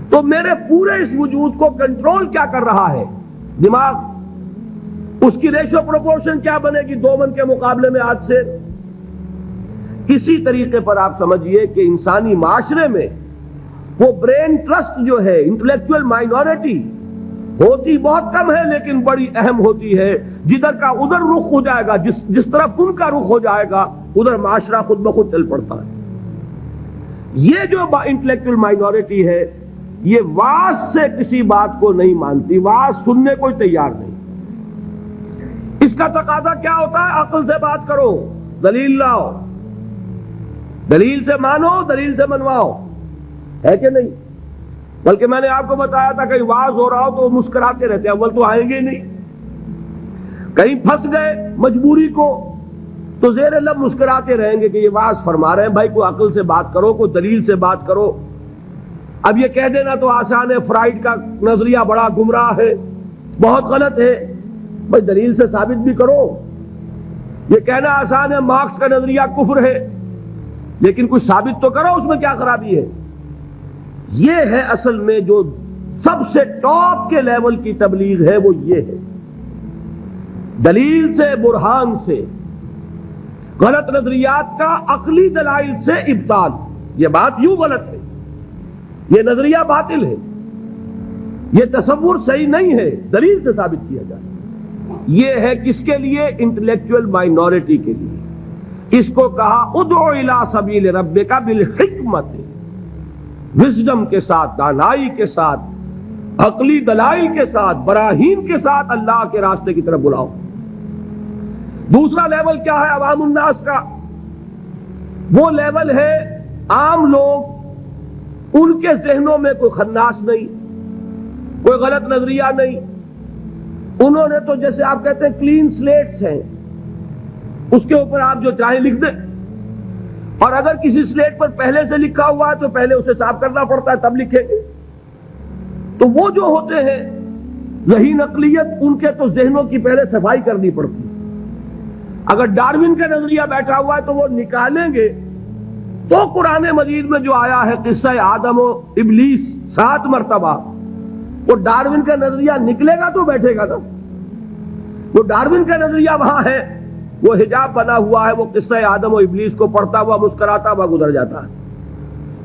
تو میرے پورے اس وجود کو کنٹرول کیا کر رہا ہے؟ دماغ. اس کی ریشو پروپورشن کیا بنے گی 2 من کے مقابلے میں آج سے؟ اسی طریقے پر آپ سمجھیے کہ انسانی معاشرے میں وہ برین ٹرسٹ جو ہے، انٹلیکچوئل مائنورٹی ہوتی بہت کم ہے لیکن بڑی اہم ہوتی ہے. جدھر کا ادھر رخ ہو جائے گا، جس طرف ان کا رخ ہو جائے گا ادھر معاشرہ خود بخود چل پڑتا ہے. یہ جو انٹلیکچوئل مائنورٹی ہے یہ واعظ سے کسی بات کو نہیں مانتی، واعظ سننے کو تیار نہیں. اس کا تقاضا کیا ہوتا ہے؟ عقل سے بات کرو، دلیل لاؤ، دلیل سے مانو، دلیل سے منواؤ، ہے کہ نہیں؟ بلکہ میں نے آپ کو بتایا تھا کہیں واعظ ہو رہا ہو تو وہ مسکراتے رہتے ہیں، اول تو آئیں گے نہیں. کہیں پھنس گئے مجبوری کو تو زیر لب مسکراتے رہیں گے کہ یہ واعظ فرما رہے ہیں. بھائی کوئی عقل سے بات کرو، کوئی دلیل سے بات کرو. اب یہ کہہ دینا تو آسان ہے، فرائیڈ کا نظریہ بڑا گمراہ ہے، بہت غلط ہے. بھائی دلیل سے ثابت بھی کرو. یہ کہنا آسان ہے مارکس کا نظریہ کفر ہے، لیکن کچھ ثابت تو کرو، اس میں کیا خرابی ہے؟ یہ ہے اصل میں جو سب سے ٹاپ کے لیول کی تبلیغ ہے، وہ یہ ہے. دلیل سے، برہان سے، غلط نظریات کا عقلی دلائل سے ابطال. یہ بات یوں غلط ہے، یہ نظریہ باطل ہے، یہ تصور صحیح نہیں ہے، دلیل سے ثابت کیا جائے. یہ ہے کس کے لیے؟ انٹلیکچوئل مائنورٹی کے لیے. اس کو کہا ادعو الی سبیل ربک بالحکمت، وزڈم کے ساتھ، دانائی کے ساتھ، عقلی دلائل کے ساتھ، براہین کے ساتھ اللہ کے راستے کی طرف بلاؤ. دوسرا لیول کیا ہے عوام الناس کا؟ وہ لیول ہے عام لوگ، ان کے ذہنوں میں کوئی خناس نہیں، کوئی غلط نظریہ نہیں. انہوں نے تو جیسے آپ کہتے ہیں کلین سلیٹس ہیں، اس کے اوپر آپ جو چاہیں لکھ دیں. اور اگر کسی سلیٹ پر پہلے سے لکھا ہوا ہے تو پہلے اسے صاف کرنا پڑتا ہے، تب لکھیں گے. تو وہ جو ہوتے ہیں ذہین اقلیت، ان کے تو ذہنوں کی پہلے صفائی کرنی پڑتی ہے. اگر ڈارون کا نظریہ بیٹھا ہوا ہے تو وہ نکالیں گے تو قرآن مجید میں جو آیا ہے قصہ آدم و ابلیس 7 مرتبہ، وہ ڈارون کا نظریہ نکلے گا تو بیٹھے گا نا. وہ ڈارون کا نظریہ وہاں ہے، وہ حجاب بنا ہوا ہے، وہ قصہ آدم و ابلیس کو پڑھتا ہوا مسکراتا ہوا گزر جاتا ہے.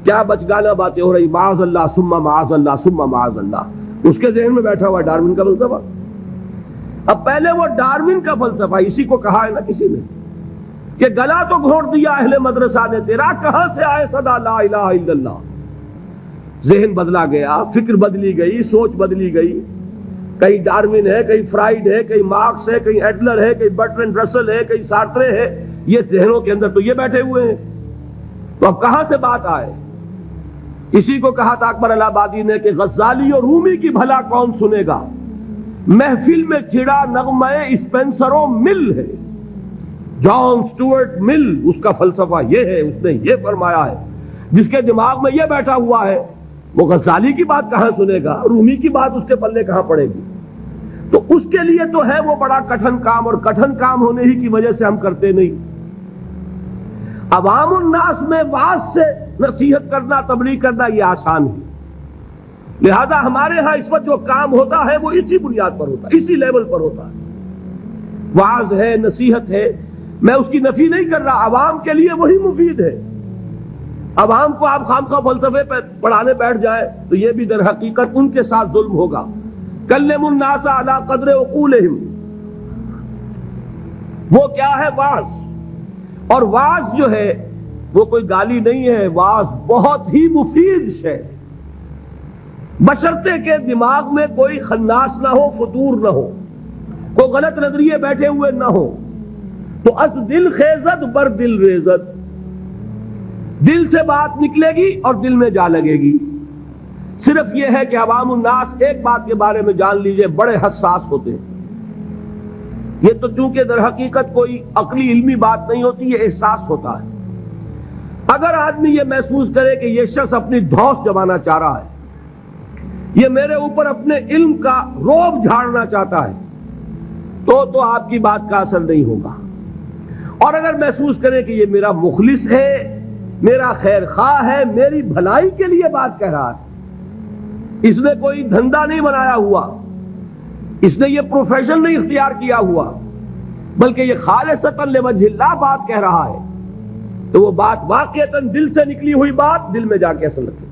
کیا بچگانہ باتیں ہو رہی، معاذ اللہ ثم معاذ اللہ ثم معاذ اللہ. اس کے ذہن میں بیٹھا ہوا ڈارون کا فلسفہ. اب پہلے وہ ڈارون کا فلسفہ، اسی کو کہا ہے نا کسی نے کہ گلا تو گھونٹ دیا اہل مدرسہ نے تیرا، کہاں سے آئے صدا لا الہ الا اللہ. ذہن بدلا گیا، فکر بدلی گئی، سوچ بدلی گئی. کہیں ڈارون ہے، کہیں فرائیڈ ہے، کہیں مارکس ہے، کہیں ایڈلر ہے، کہیں برٹرینڈ رسل ہے، کہیں سارترے ہے. یہ ذہنوں کے اندر تو یہ بیٹھے ہوئے ہیں. تو اب کہاں سے بات آئے؟ اسی کو کہا تھا اکبر الہ آبادی نے کہ غزالی اور رومی کی بھلا کون سنے گا، محفل میں چھڑا نغمہ اسپینسر و مل ہے. جان سٹورٹ مل، اس کا فلسفہ یہ ہے، اس نے یہ فرمایا ہے. جس کے دماغ میں یہ بیٹھا ہوا ہے وہ غزالی کی بات کہاں سنے گا، رومی کی بات اس کے پلے کہاں پڑے گی. تو اس کے لیے تو ہے وہ بڑا کٹھن کام، اور کٹھن کام ہونے ہی کی وجہ سے ہم کرتے نہیں. عوام الناس میں واعظ سے نصیحت کرنا، تبلیغ کرنا یہ آسان ہے. لہذا ہمارے ہاں اس وقت جو کام ہوتا ہے وہ اسی بنیاد پر ہوتا ہے، اسی لیول پر ہوتا ہے. واعظ ہے، نصیحت ہے، میں اس کی نفی نہیں کر رہا، عوام کے لیے وہی مفید ہے. عوام کو آپ خام خواہ فلسفے پہ پڑھانے بیٹھ جائے تو یہ بھی در حقیقت ان کے ساتھ ظلم ہوگا. کلم الناس علی قدر عقولہم، وہ کیا ہے؟ واعظ. اور واعظ جو ہے وہ کوئی گالی نہیں ہے، واعظ بہت ہی مفید ہے، بشرطے کے دماغ میں کوئی خناس نہ ہو، فطور نہ ہو، کوئی غلط نظریے بیٹھے ہوئے نہ ہو. تو از دل خیزت بر دل ریزت، دل سے بات نکلے گی اور دل میں جا لگے گی. صرف یہ ہے کہ عوام الناس ایک بات کے بارے میں جان لیجئے، بڑے حساس ہوتے ہیں. یہ تو چونکہ در حقیقت کوئی عقلی علمی بات نہیں ہوتی، یہ احساس ہوتا ہے. اگر آدمی یہ محسوس کرے کہ یہ شخص اپنی دھوس جمانا چاہ رہا ہے، یہ میرے اوپر اپنے علم کا روب جھاڑنا چاہتا ہے، تو آپ کی بات کا اثر نہیں ہوگا. اور اگر محسوس کرے کہ یہ میرا مخلص ہے، میرا خیر خواہ ہے، میری بھلائی کے لیے بات کہہ رہا ہے، اس نے کوئی دھندا نہیں بنایا ہوا، اس نے یہ پروفیشن نہیں اختیار کیا ہوا، بلکہ یہ خالصتاً لوجہ اللہ بات کہہ رہا ہے، تو وہ بات واقعتاً دل سے نکلی ہوئی بات دل میں جا کے اثر رکھے۔